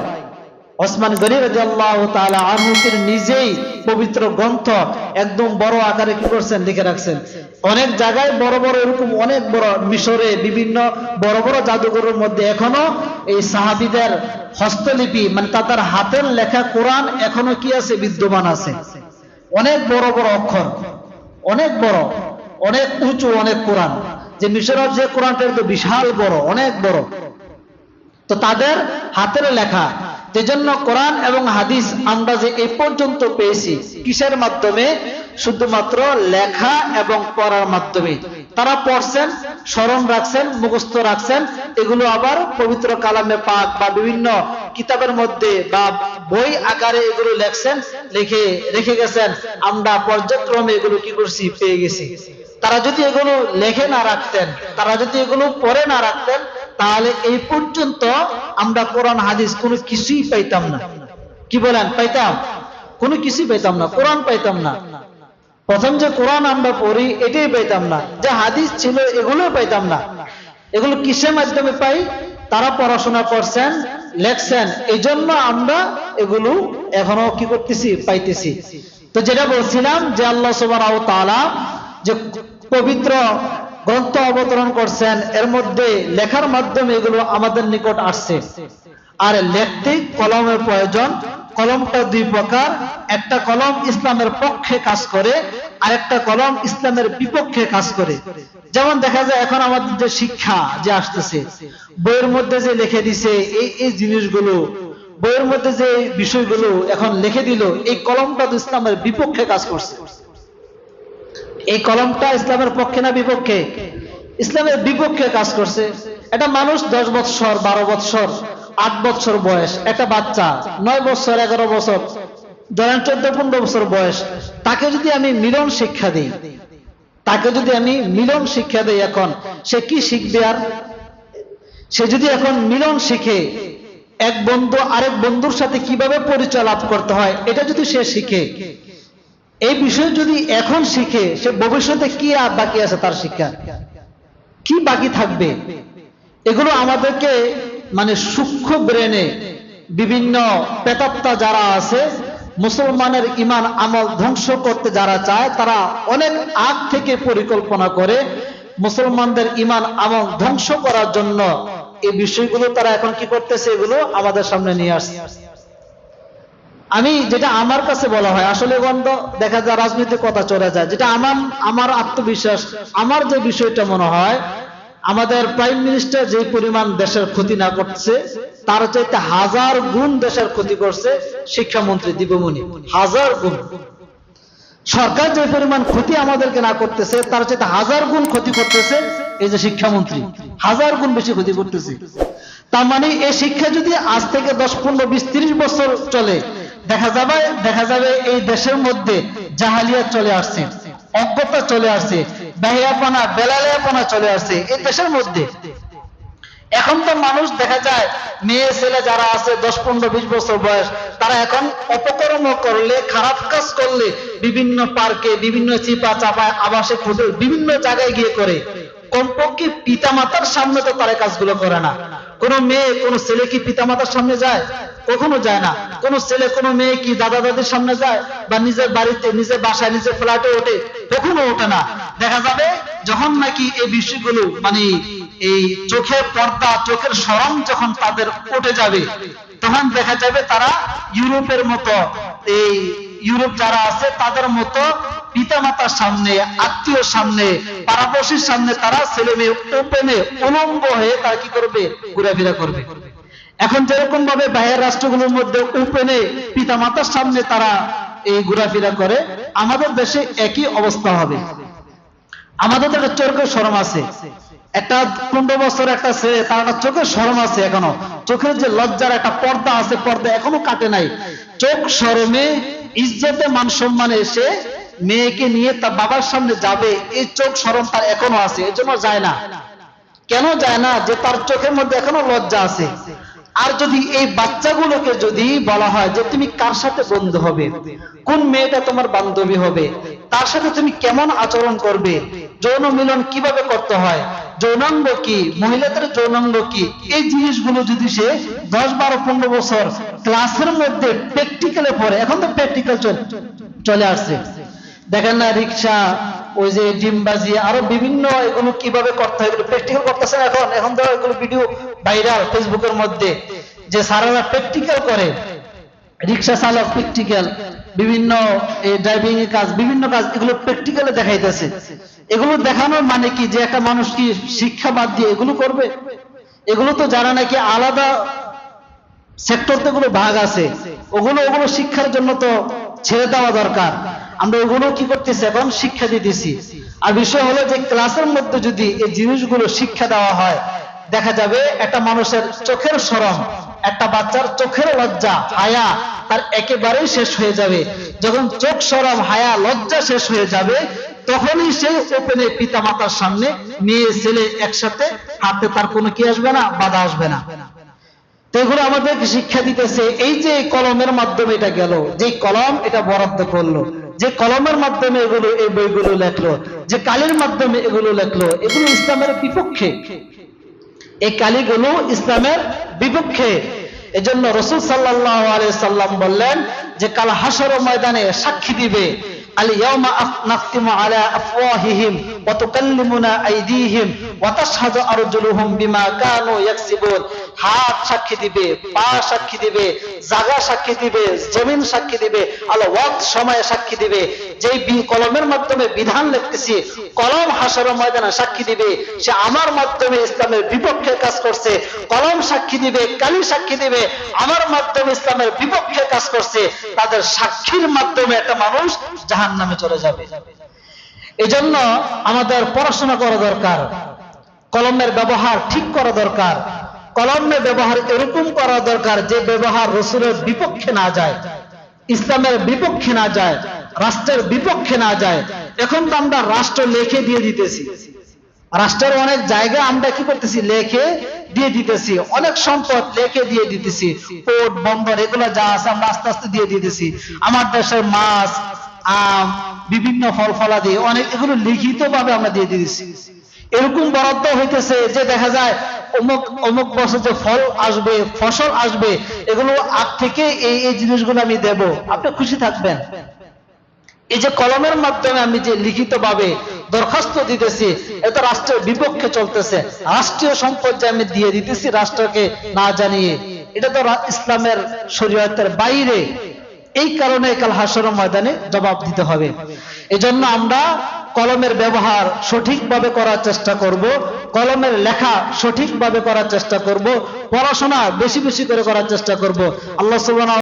ওসমান গনি রাদিয়াল্লাহু তাআলা আনহু তিনি নিজেই পবিত্র গ্রন্থ একদম বড় আকারে কি করছেন, লিখে রাখছেন। অনেক জায়গায় বড় বড় এরকম অনেক বড়, মিশরে বিভিন্ন বড় বড় জাদুঘরের মধ্যে এখনো এই সাহাবীদের হস্তলিপি মানে তাদের হাতের লেখা কোরআন এখনো কি আছে, বিদ্যমান আছে। অনেক বড় বড় অক্ষর, অনেক বড়, অনেক উঁচু, অনেক কোরআন। যে মিশরের যে কোরআনটা তো বিশাল বড়, অনেক বড়, তো তাদের হাতের লেখা। সেজন্য কোরআন এবং হাদিস আমরা যে এই পর্যন্ত পেয়েছি কিসের মাধ্যমে, শুধুমাত্র লেখা এবং পড়ার মাধ্যমে। তারা পড়ছেন, স্মরণ রাখছেন, মুখস্থ রাখছেন, এগুলো আবার পবিত্র কালামে পাক বা বিভিন্ন কিতাবের মধ্যে বা বই আকারে এগুলো লেখছেন, লিখে রেখে গেছেন। আমরা পর্যায়ক্রমে এগুলো কি করছি, পেয়ে গেছি। তারা যদি এগুলো লেখে না রাখতেন, তারা যদি এগুলো পড়ে না রাখতেন, তাহলে এই পর্যন্ত আমরা কোরআন হাদিস কোনো কিছুই পাইতাম না। কি বলেন, পাইতাম? কোনো কিছুই পাইতাম না, কোরআন পাইতাম না। প্রথম যে কোরআন আমরা পড়ি এটাই পাইতাম না, যে হাদিস ছিল এগুলো পাইতাম না। এগুলো কিসের মাধ্যমে পাই? তারা পড়াশোনা করছেন, লেখছেন, এই জন্য আমরা এগুলো এখনো কি করতেছি, পাইতেছি। তো যেটা বলছিলাম যে আল্লাহ সুবহানাহু ওয়া তাআলা যে পবিত্র গ্রন্থ অবতরণ করছেন, এর মধ্যে লেখার মাধ্যমে এগুলো আমাদের নিকট আসছে। আর লিখতে কলমের প্রয়োজন। কলমটা দুই প্রকার, একটা কলম ইসলামের পক্ষে কাজ করে, আর একটা কলম ইসলামের বিপক্ষে কাজ করে। যেমন দেখা যায় এখন আমাদের যে শিক্ষা যে আসতেছে, বইয়ের মধ্যে যে লিখে দিছে এই জিনিসগুলো, বইয়ের মধ্যে যে বিষয়গুলো এখন লিখে দিল, এই কলমটা তো ইসলামের বিপক্ষে কাজ করছে। এই কলমটা ইসলামের পক্ষে না বিপক্ষে? ইসলামের বিপক্ষে কাজ করছে। একটা মানুষ 10 বৎসর, 12 বৎসর, 8 বৎসর বয়স, একটা বাচ্চা 9 বছর, 11 বছর, ধরেন 14-15 বছর বয়স, তাকে যদি আমি মিলন শিক্ষা দিই, তাকে যদি আমি মিলন শিক্ষা দিই, এখন সে কি শিখবে? আর সে যদি এখন মিলন শিখে, এক বন্ধু আরেক বন্ধুর সাথে কিভাবে পরিচয় লাভ করতে হয় এটা যদি সে শিখে, এই বিষয় যদি এখন শিখে, সে ভবিষ্যতে কি আর বাকি আছে, তার শিক্ষা কি বাকি থাকবে? এগুলো আমাদেরকে মানে সূক্ষ্ম ব্রেনে বিভিন্ন প্রেতাত্মা যারা আছে, মুসলমানের ইমান আমল ধ্বংস করতে যারা চায়, তারা অনেক আগ থেকে পরিকল্পনা করে মুসলমানদের ইমান আমল ধ্বংস করার জন্য এই বিষয়গুলো তারা এখন কি করতেছে, এগুলো আমাদের সামনে নিয়ে আসছে। আমি যেটা আমার কাছে বলা হয়, আসলে গন্ধ দেখা যায় রাজনৈতিক কথা চলে যায়, যেটা আমার আত্মবিশ্বাস, আমার যে বিষয়টা মনে হয়, আমাদের প্রাইম মিনিস্টার যে পরিমাণ দেশের ক্ষতি না করছে, তার চাইতে 1000 গুণ দেশের ক্ষতি করছে শিক্ষামন্ত্রী দীপমণি। 1000 গুণ। সরকার যে পরিমাণ ক্ষতি আমাদেরকে না করতেছে, তার চাইতে 1000 গুণ ক্ষতি করতেছে এই যে শিক্ষামন্ত্রী, 1000 গুণ বেশি ক্ষতি করতেছে। তার মানে এই শিক্ষা যদি আজ থেকে 10, 15, 20, 30 বছর চলে, দেখা যাবে এই দেশের মধ্যে জাহালিয়াত চলে আসছে, অজ্ঞতা চলে আসছে, বেহায়াপনা, বেলালিয়াপনা চলে আসছে এই দেশের মধ্যে। এখন তো মানুষ দেখা যায় মেয়ে ছেলে যারা আছে 10, 15, 20 বছর বয়স, তারা এখন অপকর্ম করলে, খারাপ কাজ করলে বিভিন্ন পার্কে, বিভিন্ন চিপা চাপায়, আবাসিক হোটেল, বিভিন্ন জায়গায় গিয়ে করে। কমপক্ষে পিতামাতার সামনে তো তারা কাজগুলো করে না। কোন মেয়ে কোন ছেলে কি পিতামাতার সামনে যায়? কখনো যায় না। কোন ছেলে কোন মেয়ে কি দাদা দাদির সামনে যায়? বা নিজের বাড়িতে, নিজের বাসায়, নিজের ফ্ল্যাটে ওঠে? কখনো ওঠে না। দেখা যাবে যখন নাকি এই বিষয়গুলো মানে এই চোখের পর্দা, চোখের শরম যখন তাদের উঠে যাবে, তখন দেখা যাবে তারা ইউরোপের মতো, এই ইউরোপ যারা আছে তাদের মতো পিতামাতার সামনে, আত্মীয়র সামনে, পাড়াপড়শির সামনে তারা ছেলে মেয়ে ওপেনে উলঙ্গ হয়ে তারা কি করবে? ঘোরাফেরা করবে। এখন যেরকম ভাবে বাইরের রাষ্ট্রগুলোর মধ্যে ওপেনে পিতামাতার সামনে তারা এই ঘোরাফেরা করে, আমাদের দেশে একই অবস্থা হবে। আমাদের তো একটা চোখের শরম আছে। একটা 15 বছর একটা ছেলে, তার একটা চোখের শরম আছে, এখনো চোখের যে লজ্জার একটা পর্দা আছে, পর্দা এখনো কাটে নাই। চোখ শরমে, ইজ্জতে, মান সম্মানে এসে মেয়েকে নিয়ে তার বাবার সামনে যাবে, এই চোখ শরম তার এখনো আছে, এর জন্য যায় না। কেন যায় না? যে তার চোখের মধ্যে এখনো লজ্জা আছে। আর যদি এই বাচ্চাগুলোকে যদি বলা হয় যে তুমি কার সাথে বন্ধু হবে, কোন মেয়েটা তোমার বান্ধবী হবে, তার সাথে তুমি কেমন আচরণ করবে, যৌন মিলন কিভাবে করতে হয়, যৌনাঙ্গ কি, মহিলাদের যৌনাঙ্গ কি, এই জিনিসগুলো যদি সে 10, 12, 15 বছর ক্লাসের মধ্যে প্র্যাকটিক্যালে পড়ে, এখন তো প্র্যাকটিক্যাল চলে আসছে, দেখেন না রিক্সা, ওই যে ডিমবাজি, আরো বিভিন্ন এগুলো কিভাবে করতে হয় এগুলো প্র্যাকটিক্যাল করতেছে না। এখন তো এগুলো ভিডিও ভাইরাল ফেসবুকের মধ্যে, যে সারারা প্র্যাকটিক্যাল করে, রিক্সা চালক প্র্যাকটিক্যাল, বিভিন্ন ড্রাইভিং এর কাজ, বিভিন্ন কাজ এগুলো প্র্যাকটিক্যালে দেখাইতেছে। এগুলো দেখানোর মানে কি যে একটা মানুষ কি শিক্ষা বাদ দিয়ে এগুলো করবে? এগুলো তো যারা নাকি আলাদা সেক্টর তো এগুলো ভাগ আছে, ওগুলো শিক্ষার জন্য তো ছেড়ে দেওয়া দরকার। আমরা ওগুলো কি করতেছি, এখন শিক্ষা দিতেছি। আর বিষয় হলো যে ক্লাসের মধ্যে যদি এই জিনিসগুলো শিক্ষা দেওয়া হয়, দেখা যাবে একটা মানুষের চোখের শরম, একটা বাচ্চার চোখের লজ্জা হায়া তার একেবারেই শেষ হয়ে যাবে। যখন চোখ শরম হায়া লজ্জা শেষ হয়ে যাবে, তখনই সে ওপেনে পিতা মাতার সামনে মেয়ে ছেলে একসাথে হাতে তার কোনো কি আসবে না, বাধা আসবে না। তো এগুলো আমাদেরকে শিক্ষা দিতেছে। এই যে কলমের মাধ্যমে এটা গেল, যে কলম এটা বরাদ্দ করলো, যে কলমের মাধ্যমে এগুলো এই বইগুলো লেখলো, যে কালির মাধ্যমে এগুলো লেখলো, এগুলো ইসলামের বিপক্ষে, এই কালিগুলো ইসলামের বিপক্ষে। এজন্য রাসূল সাল্লাল্লাহু আলাইহি সাল্লাম বললেন যে কাল হাসর ময়দানে সাক্ষী দিবে, আল ইয়াউমা নাখতিমু আলা আফওয়াহিহিম ওয়া তুকাল্লিমুনা আইদিহিম ওয়া তাশহাদু আরজুলুহুম বিমা কানু ইয়াকসিবুন। হাত সাক্ষী দিবে, পা সাক্ষী দিবে, জায়গা সাক্ষী দিবে, জমিন সাক্ষী দিবে, আল ওয়াক্ত সময় সাক্ষী দিবে। যেই কলমের মাধ্যমে বিধান লিখতেছি, কলম হাসর ময়দানে সাক্ষী দিবে সে আমার মাধ্যমে ইসলামের বিপক্ষে কাজ করছে। কলম সাক্ষী দিবে, কালি সাক্ষী দিবে আমার মাধ্যমে ইসলামের বিপক্ষে কাজ করছে। তাদের সাক্ষীর মাধ্যমে একটা মানুষ জাহান্নামে চলে যাবে। এজন্য আমাদের পড়াশোনা করা দরকার, কলমের ব্যবহার ঠিক করা দরকার, কলমের ব্যবহার এরকম করা দরকার যে ব্যবহার রাসূলের বিপক্ষে না যায়, ইসলামের বিপক্ষে না যায়, রাষ্ট্রের বিপক্ষে না যায়। এখন তো আমরা রাষ্ট্র লেখে দিয়ে দিতেছি, রাষ্ট্রের অনেক জায়গা আমরা কি করতেছি, লেখে দিয়ে দিতেছি, অনেক সম্পদ লেখে দিয়ে দিতেছি, পোর্ট বন্দর এগুলো যা আছে আমরা আস্তে আস্তে দিয়ে দিতেছি। আমার দেশের মাছ, আম, বিভিন্ন ফল ফলাদি অনেক এগুলো লিখিত ভাবে আমরা দিয়ে দিতেছি। এরকম বরাদ্দ হইতেছে যে দেখা যায় অমুক অমুক বছর যে ফল আসবে, ফসল আসবে, এগুলো আগ থেকে এই জিনিসগুলো আমি দেব, আপনি খুশি থাকবেন। এই যে কলমের মাধ্যমে আমি যে লিখিত ভাবে দরখাস্ত দিতেছি, এটা রাষ্ট্রের বিপক্ষে চলতেছে। রাষ্ট্রীয় সম্পদ যে আমি দিয়ে দিতেছি রাষ্ট্রকে না জানিয়ে, এটা তো ইসলামের শরীয়তের বাইরে। এই কারণে কাল হাসর ময়দানে জবাব দিতে হবে। এজন্য আমরা কলমের ব্যবহার সঠিকভাবে করার চেষ্টা করব, কলমের লেখা সঠিকভাবে করার চেষ্টা করব, পড়াশোনা বেশি বেশি করে করার চেষ্টা করব। আল্লাহ সুবহানাহু